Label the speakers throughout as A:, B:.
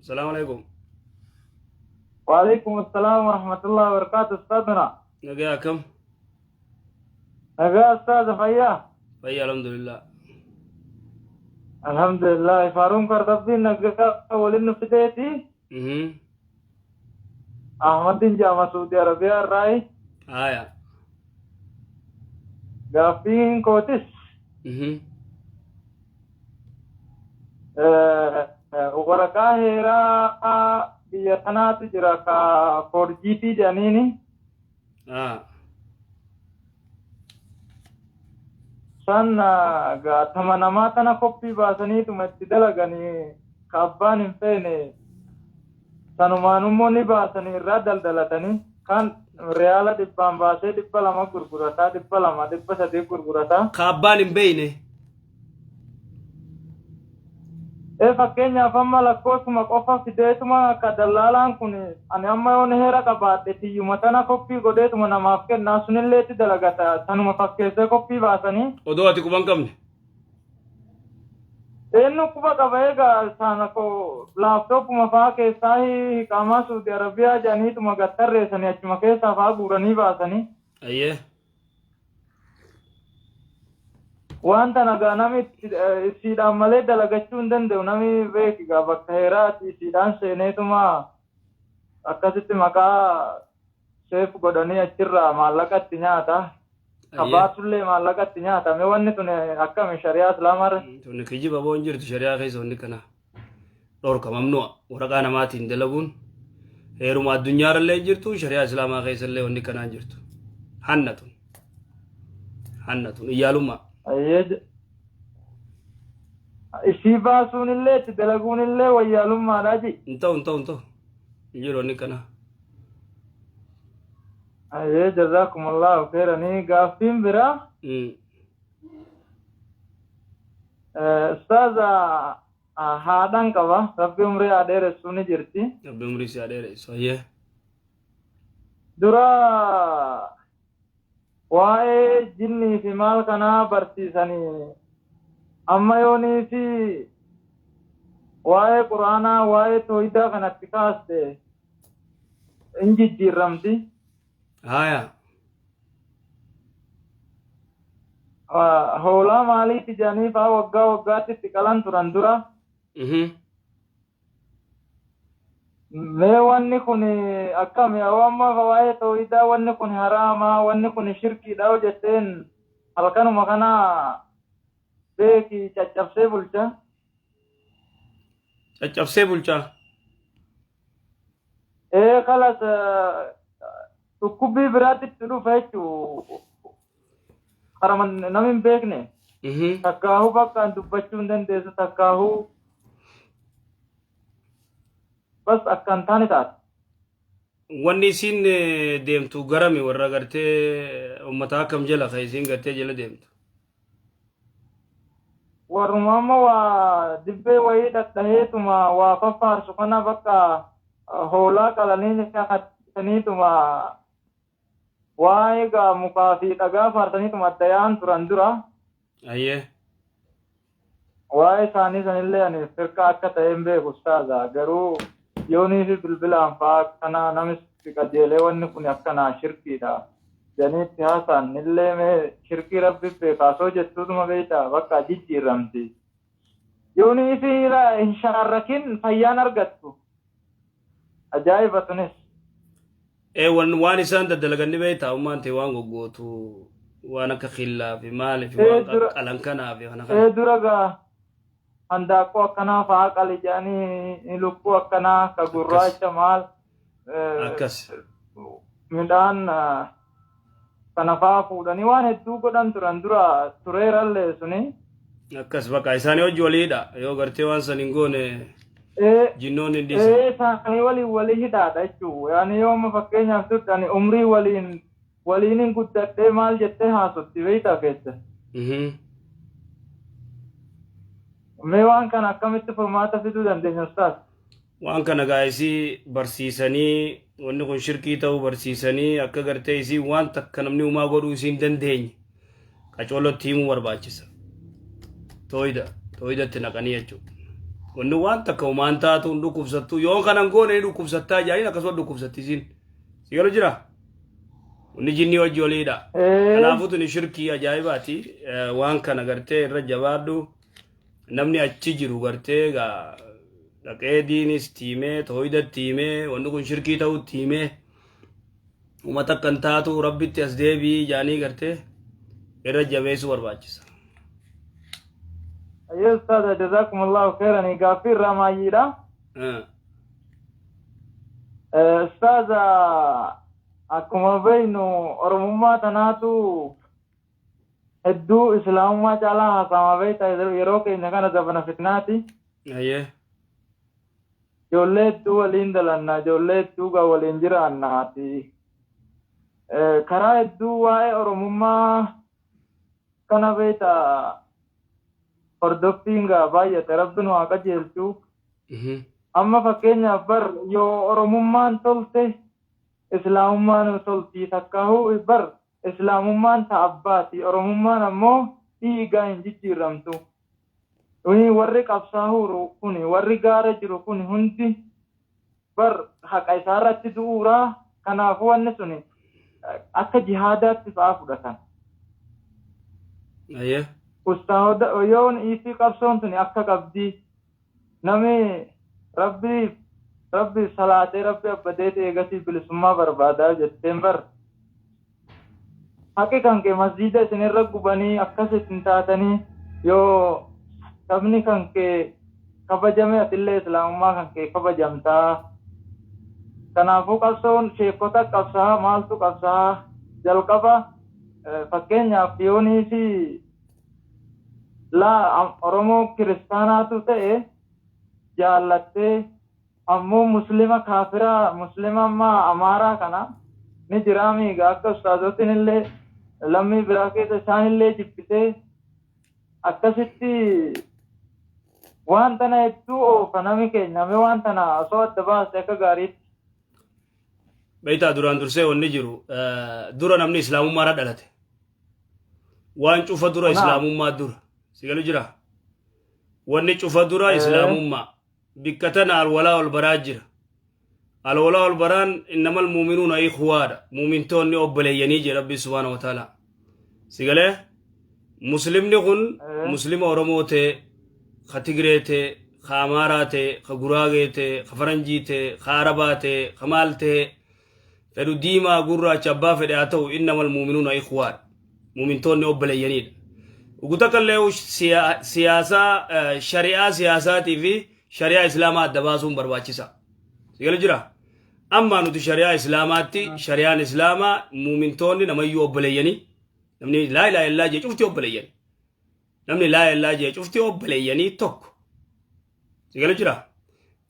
A: السلام عليكم.
B: وعليكم السلام ورحمة الله وبركاته أستاذنا.
A: نجاكم.
B: نجا أستاذ فيا.
A: فيا الحمد لله.
B: الحمد لله فارون كردبين نجا ولين فتيتي
A: اها.
B: أحمد جامع سعودي عربية راي
A: آية.
B: غافين كوتس
A: اها.
B: ورقا هيرا بيتنا تجرا كا فورجيتي جانيني سن ثمنا ما تنا كوبي باسني تمتدلا غني كابان انفيني sanumaanummoonni baasanii irraa daldalatanii kan reyaala dhibbaan baasee 200 gurgurataa 200 300 gurgurataa
A: kaabbaan hin beeyne
B: fakkeenyaaf amma lakkoofsuma qofa fideetuma akka dallaalaan kun ani amma yoon heera qabaadhe tiyyuma tana koppii godheetuma namaaf kennaa sunillee itti dalagata sanuma fakkeessee koppii baasanii
A: odoo ati quban qabne
B: eenyu quba qaba egaa sana ko laaptooppuma fa'aa keessaa hiiqamaa Suudi Arabiyaa jedhaniituma gattarreessanii achuma keessaa fa'aa guuranii baasanii.
A: Ayyee.
B: Wanta nagaa nami isiidhaan malee dalagachuu hin danda'u nami beekigaa bakka heeraati isiidhaan seeneetuma akkasitti maqaa seef godhanii achirraa maallaqa itti nyaata. Kabaatullee maallaqa itti nyaatame wanni tun akkami shari'aa islaamarra.
A: Tuni kijiba boon jirtu shari'aa keessa wanni kana dhorka mamnu'a waraqaa namaatiin dalaguun heeruma addunyaarallee jirtu shari'aa islaamaa keessallee wanni kanaan jirtu hannatun iyyaalummaa.
B: Ishii baasuunillee itti dalaguunillee wayyaalummaadhaa ji.
A: Hin ta'u hin jiru wanni kanaa.
B: Aye jazakumullahu khairan gaaffiin biraa ustaaza haadhan qaba rabbi umrii dheeressuu ni jirti
A: rabbi umrii si dheeressu ayyee
B: dura waa'ee jinnii fi maal kanaa barsiisanii amma yoonii fi waa'ee quraanaa waa'ee tooyidaa kanatti kaaste in jijjiirramti.
A: Haya.
B: Hoolaa maaliitti jedhanii fa'aa waggaatti itti qalan turan dura. Mee wanni kun akkami amma waa'ee tooyidaa wanni kun haraamaa wanni kun shirkiidha jetteen halkanuma kana beeki caccabsee bulcha.
A: Caccabsee bulcha.
B: Kalas Tukkubii biraatti itti dhufa jechuun qaraman namni hin beekne. Takkaahuu bakkaan dubbachuu hin dandeessu takkaahuu bas akkan taane taate.
A: Wanni isin deemtu garami warra gartee uummataa akkam jala kan isin gartee jala deemtu.
B: Warruma amma waa dibbee wayii dhadhaheetuma waa faffaarsu kana bakka hoolaa qalanii nyaataniituma. Waa'ee egaa mukaa fi dhagaa faarsaniituma addayaan turan dura.
A: Ayyee.
B: Waa'ee isaanii sanillee ani firqa akka ta'e hin beeku ustaaza garuu yoonii fi bilbilaan fa'aa akkana namichi qajeelee wanni kun akkanaa shirkiidha. Janiitti haasaan illee mee shirkii rabbi beekaasoo jettuutuma beektaa bakka jijjiirramti. Yoonii fi hin shaarrakin fayyaan argattu. Ajaa'iba tunis.
A: waan isaan daddalaganni beektaa ummaan ta'e waan goggootu waan akka khillaa fi maali fi waan qalan kanaa fi kana kana.
B: Dura gaa handaaqqoo akkanaa fa'aa qali jedhanii lukkuu akkanaa ka gurraacha maal.
A: Akkas.
B: Midhaan kana fa'aa fuudhanii waan hedduu godhan turan dura tureerallee suni.
A: Akkas bakka isaanii hojii waliidha yoo gartee waan san hin goone. Jinnoon hin dhiisan.
B: Isaanii walii hidhaadha jechuudha. Yaani yoo amma fakkeenyaaf turtani umrii waliin guddadhee maal jettee haasofti beektaa keessa. Mee waan kana akkamitti furmaata fiduu dandeenya ustaas?
A: Waan kana gaa'isii barsiisanii wanni kun shirkii ta'uu barsiisanii akka gartee isii waan takka namni uumaa godhuu isii hin dandeenye qacoolotti himuu barbaachisa. Tooyidatti naqanii jechuudha. wanni waan takka umaan taatu hin dhukkubsattu yoo kanan goone dhukkubsattaa jaaniin akkasuma dhukkubsattisiin si galu jira wanni jinni wajji oliidha kanaafuu tuni shirkii ajaa'ibaati waan kana gartee irra jabaadhu namni achi jiru gartee dhaqee diinis tiimee tooyidatti tiimee wanni kun shirkii ta'uu tiimee uummata akkan taatu rabbitti as deebii jaanii gartee irra jabeessuu barbaachisa.
B: أيها أستاذ جزاكم الله خيرا يقافير رمايدا أستاذ أكما بينو أرمما تناتو هدو إسلام ما جالا سما بيتا يروك إنك أنا زبنا فتناتي
A: أيه
B: جولت تو وليندلنا جولت تو ولينجراناتي كرا هدو واي أرمما كنا بيتا Hordoffiinga baay'ate rabbiin waa qajeelchu amma fakkeenyaaf bar yoo oromummaan tolte islaamummaan toltii takkaahu bar islaamummaan ta'abbaati oromummaan ammoo dhiigaa hin jijjiiramtu warri qabsaahuru kuni warri gaara jiru kuni hundi bar haqa isaarratti du'uuraa kanaafuu wanni suni akka jihaadaatti fa'aa fudhatan. Ustaad yoon isi qabsoon tuni akka qabdi nami rabbi salaatee rabbi abbadeete eegasii bilisummaa barbaadaa jetteen bar haqi kan kee masjiida isinirra gubanii akkasitti taatanii yoo sabni kan kee kabajame atillee islaamummaa kan kee kabajamtaa kanaafuu qabsoon sheekota qabsaa maaltu qabsaa jalqaba fakkeenyaaf yooniisi la oromoo kiristaanaatu ta'e jaallattee ammoo muslima kaafiraa muslima ammaa amaaraa kana ni jiraamiiga akka ustaazotiin illee lammii biraa keessa isaan illee jibbitee akkasitti waan tana hedduu oofa nami keenya mee waan tana osoo adda baase akka gaariitti.
A: Beeytaa duraan dursee wanni jiru dura namni islaamummaarra dhalate waan cufa dura islaamummaa dura. Sigalu jira wanni cufa dura islaamummaa bikka tana alwalaa ol baraa jira alwalaa ol baraan innamal muuminuuna ikhwaadha muumintoonni obboleeyyanii jedha rabbi subhaanahu wa ta'ala sigalee muslimni kun muslima oromoo ta'e ka tigree ta'e ka amaaraa ta'e ka guraagee ta'e ka faranjii ta'e ka arabaa ta'e ka maal ta'e fedhu diimaa gurraacha abbaa fedhe haa ta'u innamal muuminuuna ikhwaadha muumintoonni obboleeyyaniidha وقتكلوا سياسة شريعة سياسات في شريعة إسلامات دباسون برباچسا يقول جرا أما نتو شريعة إسلاماتي شريعة إسلاما مؤمنتوني نما يوبليني نمني لا إله إلا جي شفتي يوبليني نمني لا إله إلا جي شفتي يوبليني توك يقول جرا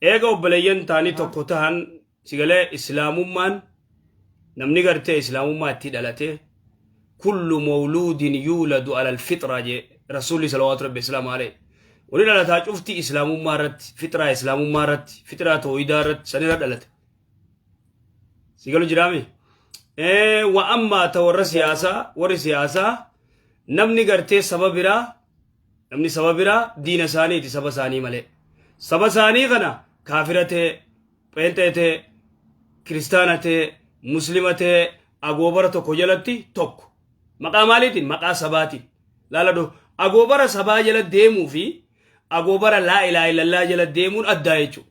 A: إيغا يوبلين تاني توكو تهان يقول إسلام من نمني قرتي إسلام ما تدلته كل مولود يولد على الفطرة رسول صلوات ربي السلام عليه ولنا لا تشوفتي إسلام مارت فطرة إسلام مارت فطرة تويدارت سنة دلت سيقولوا جرامي وأما تور سياسة ور سياسة نمني قرتي سببرا نمني سببرا دين ثاني تي سبب ثاني ملء سبب ثاني غنا كافرة بنتة كريستانة مسلمة أغوبرة كوجلتي توك مقاماليتين مقا سباتي لا لا دو أغوبرة سبا جل ديمو في أغوبرة لا إله إلا الله جل ديمون أدايچو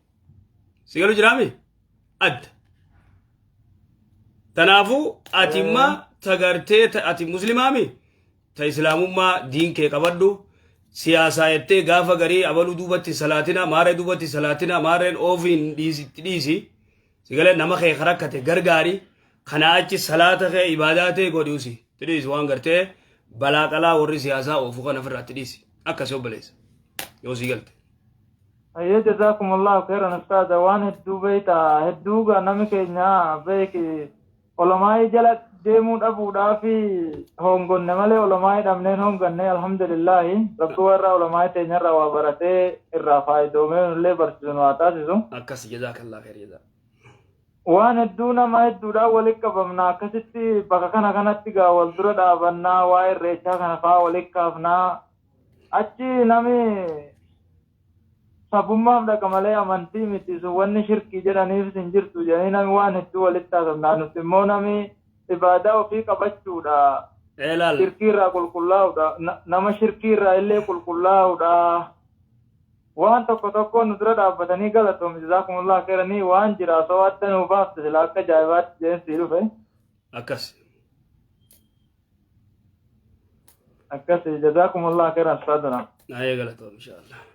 A: سيقولوا جرامي أد تنافو أتيما تغرتي أتي مسلمامي تا إسلامما دين كي قبردو سياسة يتي غافة غري أولو دوبتي صلاتنا ماري دوبتي صلاتنا مارين أوفين ديسي سيقولوا نمخي خركتي غرغاري خناچي صلاة خي عبادات غوديوسي تديس وان غرتي بلاقلا وري سياسة وفوق نفر تديسي أكاسو بليس يوسي قلت
B: أيه جزاكم الله خيرا أستاذ وان هدو بيتا هدوغا نمكينا بيكي علماء جلت ديمون أبو دافي هونغون نمالي علماء دمنين هونغون الحمد لله ربو ورا علماء تنير وابرتي الرافاي دومين اللي برسلون واتاسسو
A: أكاس جزاك الله خير جزاك
B: waan hedduu nama hedduudha walitti qabamna akkasitti bakka kanatti gaa wal dura dhaabannaa waa'ee irreechaa kana fa'aa walitti kaafnaa achi nami sabummaaf dhaqa malee amantii miti sun wanni shirkii jedhaniif hin jirtu jedhanii namni waan hedduu walitti haasofnaa nuti immoo namni ibaadaa ofii qabachuudha shirkiirraa qulqullaa'uudha nama shirkiirraa illee qulqullaa'uudha waan tokko tokko nu dura dhaabbatanii galatoomi jazaakumullah khairanii waan jira soo adda nu baafte sila akka jaa'ibaatti jeensii dhufe akkas jazaakumullah khairan sadana
A: ayya galatoomi inshaallah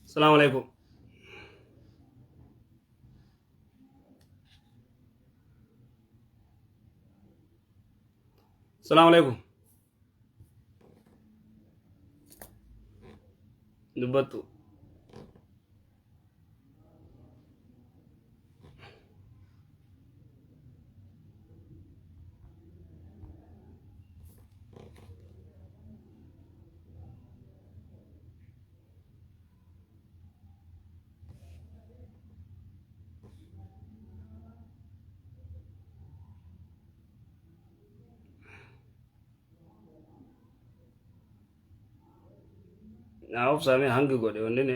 A: السلام عليكم السلام عليكم دبتو Naaf samee hangi godhe wanni ne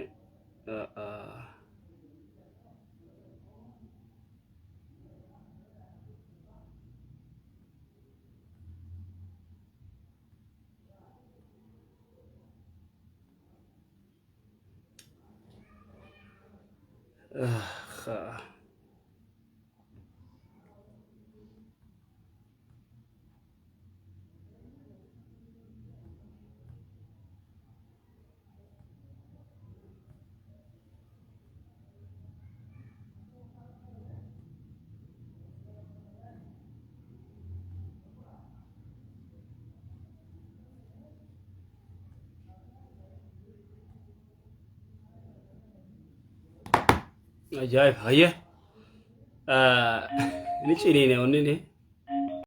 A: ajaa'ib hayya ni ciniine wanni ne